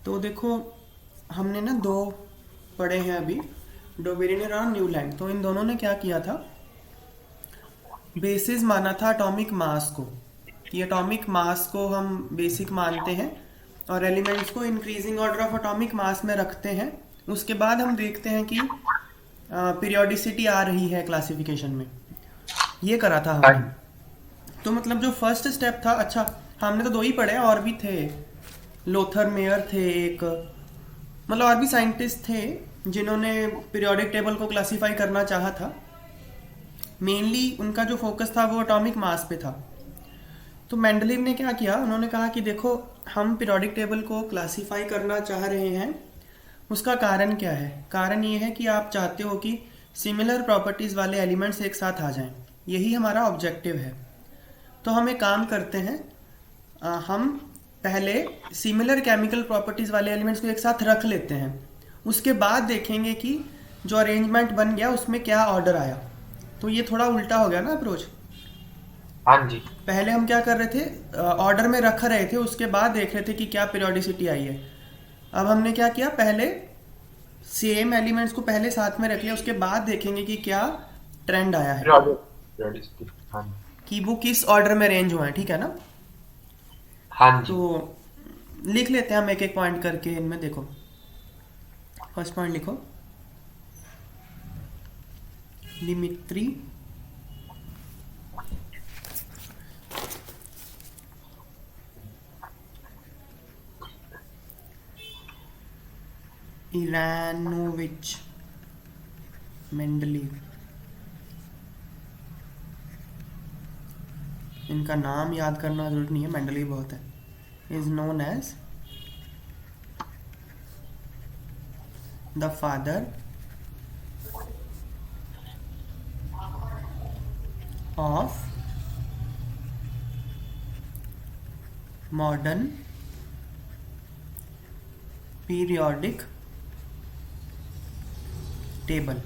तो देखो, हमने ना दो पढ़े हैं अभी, डोबेरिनर और न्यूलैंड। तो इन दोनों ने क्या किया था, बेसिस माना था एटॉमिक मास को, कि एटॉमिक मास को हम बेसिक मानते हैं और एलिमेंट्स को increasing order of atomic mass में रखते हैं। उसके बाद हम देखते हैं कि पीरियोडिसिटी आ रही है क्लासिफिकेशन में। ये करा था हाँ हमने। जी। तो मतलब जो फर्स्ट स्टेप था, अच्छा हमने तो दो ही पढ़े, और भी थे। लोथर मेयर थे एक, मतलब और भी साइंटिस्ट थे जिन्होंने पीरियोडिक टेबल को क्लासिफाई करना चाहा था। मेनली उनका जो फोकस था वो एटॉमिक मास पे था। तो मेंडलीव ने क्या किया, उन्होंने कहा कि देखो, हम पीरियोडिक टेबल को क्लासिफाई करना चाह रहे हैं। उसका कारण क्या है? कारण ये है कि आप चाहते हो कि सिमिलर प्रॉपर्टीज़ वाले एलिमेंट्स एक साथ आ जाएं। यही हमारा ऑब्जेक्टिव है। तो हम एक काम करते हैं, हम पहले सिमिलर केमिकल प्रॉपर्टीज़ वाले एलिमेंट्स को एक साथ रख लेते हैं। उसके बाद देखेंगे कि जो अरेंजमेंट बन गया उसमें क्या ऑर्डर आया। तो ये थोड़ा उल्टा हो गया ना अप्रोच। हाँ जी। पहले हम क्या कर रहे थे, ऑर्डर में रख रहे थे, उसके बाद देख रहे थे कि क्या पीरियोडिसिटी आई है। अब हमने क्या किया, पहले सेम एलिमेंट्स को पहले साथ में रख लिया, उसके बाद देखेंगे कि क्या ट्रेंड आया है, पीरियोडिसिटी। हाँ जी। कि वो किस ऑर्डर में रेंज हुआ है। ठीक है ना? हाँ तो जी। लिख लेते हैं हम एक एक पॉइंट करके इनमें। देखो, फर्स्ट पॉइंट लिखो, डिमित्री इरानोविच मेंडलीव। इनका नाम याद करना जरूरी नहीं है, मेंडलीव बहुत है। Is known as the father of modern periodic table.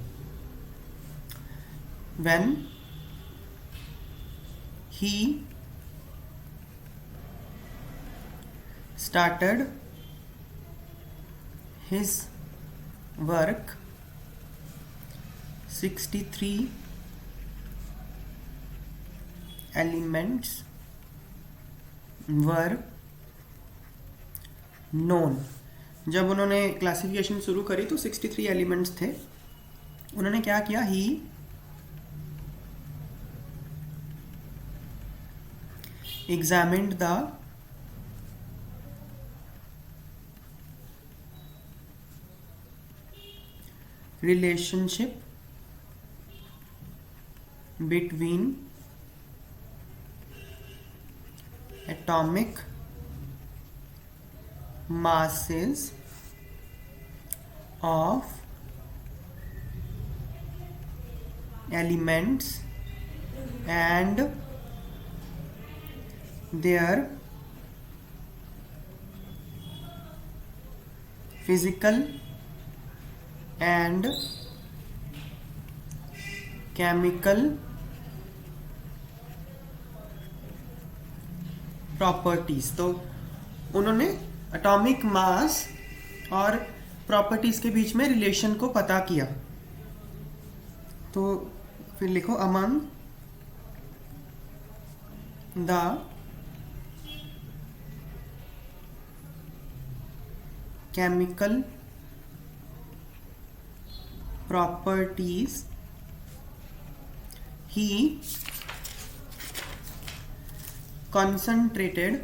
When he started his work, 63 elements were known. जब उन्होंने क्लासिफिकेशन शुरू करी तो 63 एलिमेंट्स थे। उन्होंने क्या किया, ही examined the relationship between atomic masses of elements and their physical and chemical properties. तो उन्होंने एटॉमिक मास और प्रॉपर्टीज के बीच में रिलेशन को पता किया। तो फिर लिखो, among the chemical properties he concentrated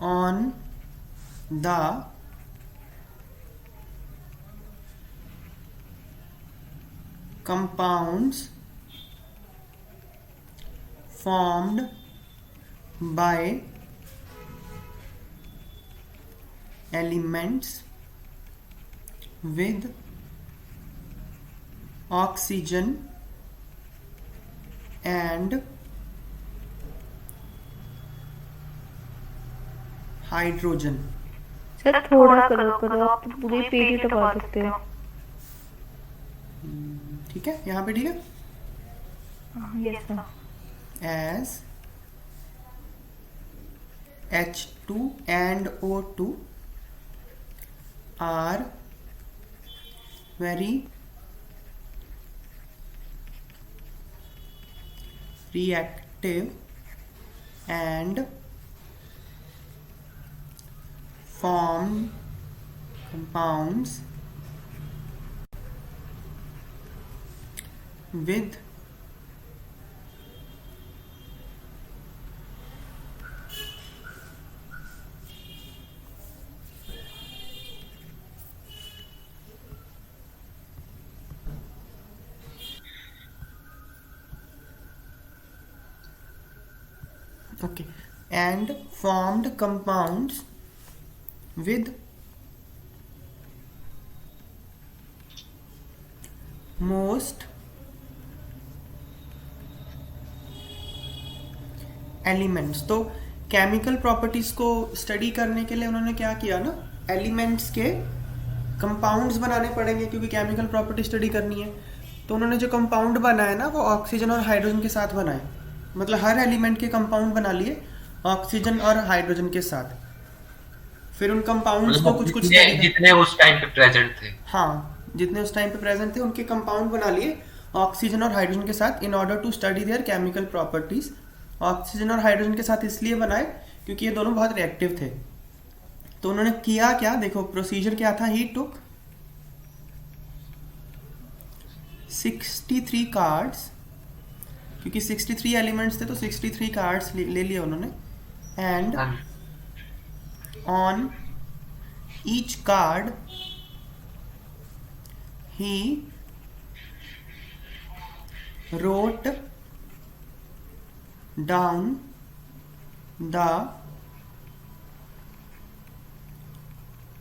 on the compounds formed by elements with oxygen and hydrogen. Sir थोड़ा कलर करो, आप तो पूरे पेज ही टपा सकते हो। ठीक ठीक है, यहाँ पे ठीक है, Yes, sir. as H2 and O2 are very reactive and form compounds with okay and formed compounds with most elements. तो केमिकल प्रॉपर्टीज को स्टडी करने के लिए उन्होंने क्या किया ना, एलिमेंट्स के कंपाउंड्स बनाने पड़ेंगे क्योंकि केमिकल प्रॉपर्टी स्टडी करनी है। तो उन्होंने जो कंपाउंड बनाए ना वो ऑक्सीजन और हाइड्रोजन के साथ बनाए, मतलब हर एलिमेंट के कंपाउंड बना लिए ऑक्सीजन और हाइड्रोजन के साथ। फिर उन कंपाउंड्स को कुछ कुछ जितने उस टाइम पे प्रेजेंट थे, हाँ जितने उस टाइम पे प्रेजेंट थे उनके कंपाउंड बना लिए ऑक्सीजन और हाइड्रोजन के साथ in order to study their chemical properties. Oxygen और हाइड्रोजन के साथ इसलिए बनाए क्योंकि ये दोनों बहुत रिएक्टिव थे। तो उन्होंने किया क्या, देखो प्रोसीजर क्या था, ही टुक 63 कार्ड्स, क्योंकि 63 एलिमेंट्स थे तो 63 कार्ड्स ले लिए उन्होंने, एंड हाँ on each card he wrote down the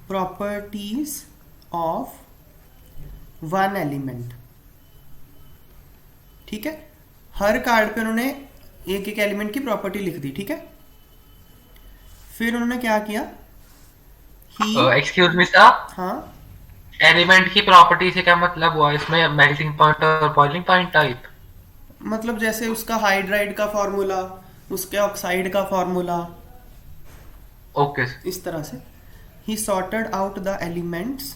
properties of one element। ठीक है, हर कार्ड पे उन्होंने एक एक एलिमेंट की प्रॉपर्टी लिख दी। ठीक है, फिर उन्होंने क्या किया, एक्सक्यूज मी सर, हाँ एलिमेंट की प्रॉपर्टी से क्या मतलब हुआ इसमें, मेल्टिंग पॉइंट और बॉइलिंग पॉइंट टाइप? मतलब जैसे उसका हाइड्राइड का फॉर्मूला, उसके ऑक्साइड का फॉर्मूला, ओके इस तरह से ही sorted out the elements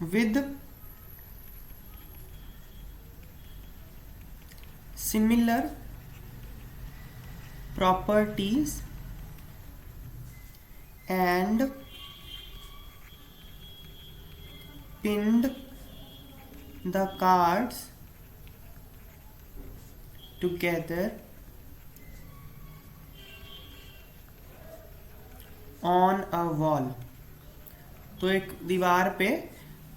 with similar properties and pinned the cards together on a wall। तो एक दीवार पे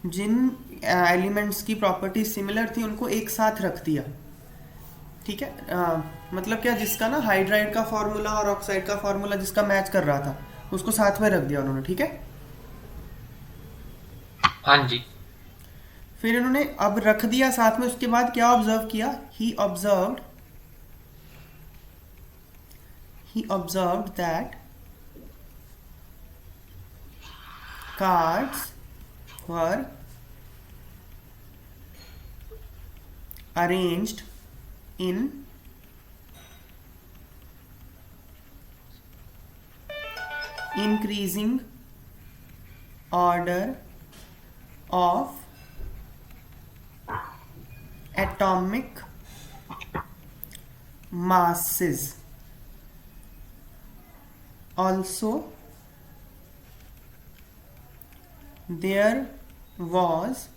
जिन एलिमेंट्स की प्रॉपर्टी सिमिलर थी उनको एक साथ रख दिया। ठीक है, मतलब क्या, जिसका ना हाइड्राइड का फॉर्मूला और ऑक्साइड का फॉर्मूला जिसका मैच कर रहा था उसको साथ में रख दिया उन्होंने। ठीक है, हाँ जी। फिर इन्होंने अब रख दिया साथ में, उसके बाद क्या ऑब्जर्व किया, ही observed that cards were arranged in increasing order of atomic masses। Also there was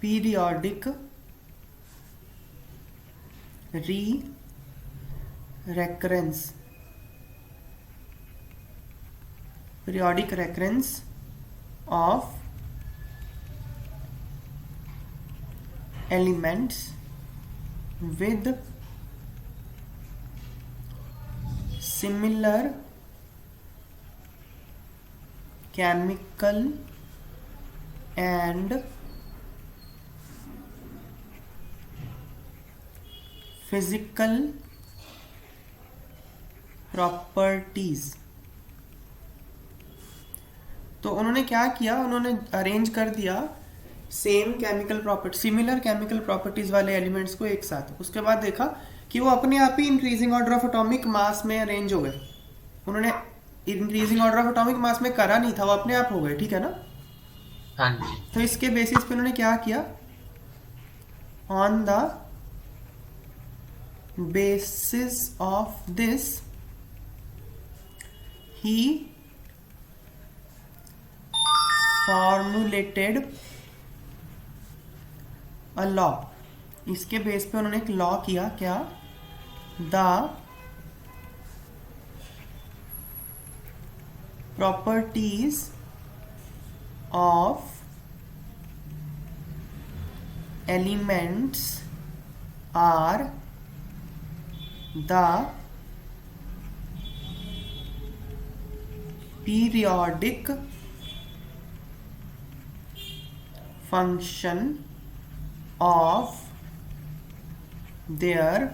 periodic recurrence of elements with similar chemical and physical properties। तो उन्होंने क्या किया, उन्होंने अरेंज कर दिया सिमिलर केमिकल प्रॉपर्टीज वाले एलिमेंट्स को एक साथ। उसके बाद देखा कि वो अपने आप ही increasing order of atomic mass में अरेंज हो गए। उन्होंने increasing order of atomic mass में करा नहीं था, वो अपने आप हो गए, ठीक है ना। हाँ जी। तो इसके बेसिस पे उन्होंने क्या किया, on the basis of this he formulated a law। इसके बेस पे उन्होंने एक लॉ किया, क्या, the properties of elements are the periodic function of their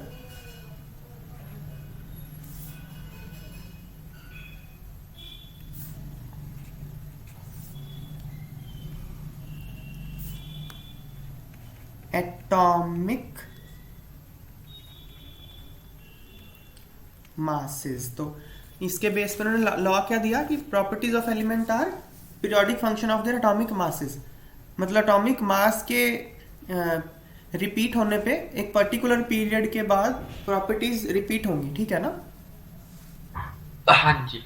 atomic masses। तो इसके बेस पर उन्होंने लॉ क्या दिया कि properties of element are periodic function of their atomic masses. मतलब एटॉमिक मास के रिपीट होने पे एक पर्टिकुलर पीरियड के बाद प्रॉपर्टीज रिपीट होंगी, ठीक है ना। हाँ जी।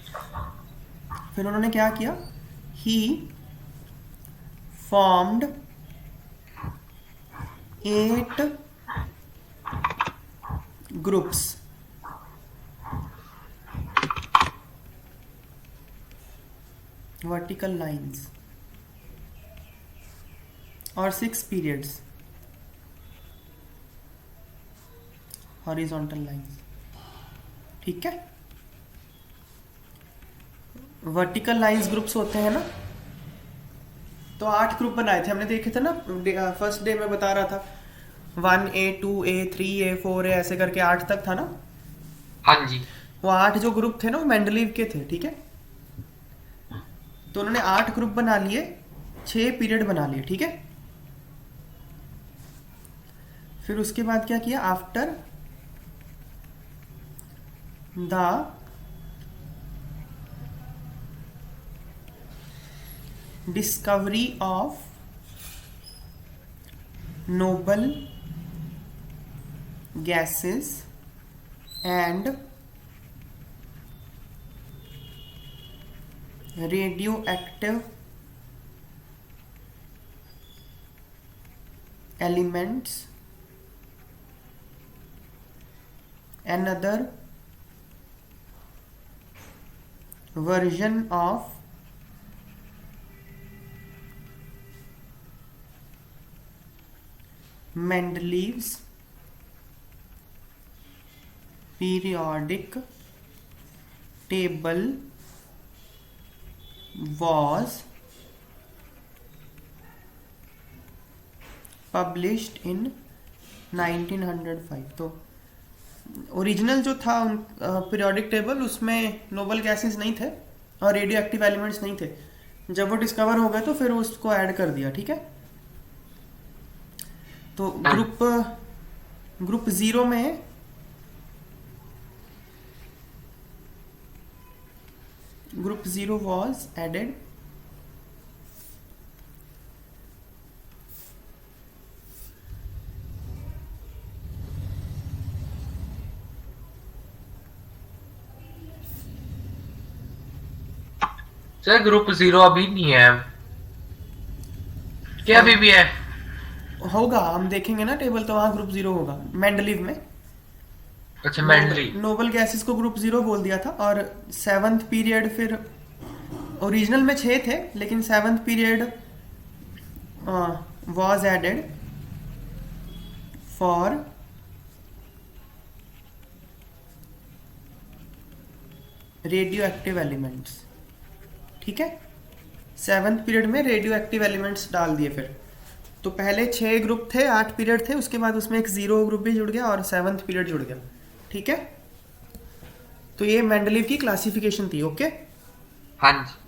फिर उन्होंने क्या किया, ही फॉर्म्ड 8 ग्रुप्स vertical lines और 6 periods horizontal lines, ठीक है। वर्टिकल लाइंस ग्रुप्स होते हैं ना, तो 8 ग्रुप बनाए थे हमने, देखे थे ना फर्स्ट डे में बता रहा था 1A 2A 3A 4A ऐसे करके 8 तक था ना। हाँ जी। वो 8 जो ग्रुप थे ना वो मेंडलीव के थे, ठीक है। तो उन्होंने 8 ग्रुप बना लिए, 6 पीरियड बना लिए, ठीक है। फिर उसके बाद क्या किया, after the discovery of noble gases and radioactive elements, another version of Mendeleev's periodic table was published in 1905। तो ओरिजिनल जो था पीरियोडिक टेबल, उसमें नोबल गैसेस नहीं थे और रेडियो एक्टिव एलिमेंट्स नहीं थे। जब वो डिस्कवर हो गए तो फिर उसको ऐड कर दिया, ठीक है। तो ग्रुप 0 में Group 0 was added sir group 0 अभी नहीं है क्या? अभी भी है? होगा, हम देखेंगे ना टेबल तो वहां ग्रुप 0 होगा मेंडलीव में। अच्छा, मेंडली। नोबल गैसेस को ग्रुप 0 बोल दिया था। और 7th पीरियड, फिर ओरिजिनल में 6 थे लेकिन 7th period was added for radioactive elements, ठीक है। 7th पीरियड में रेडियो एक्टिव एलिमेंट्स डाल दिए। फिर तो पहले 6 ग्रुप थे, 8 पीरियड थे, उसके बाद उसमें एक 0 ग्रुप भी जुड़ गया और 7th पीरियड जुड़ गया, ठीक है। तो ये मेंडलीव की क्लासिफिकेशन थी, ओके। हाँ जी।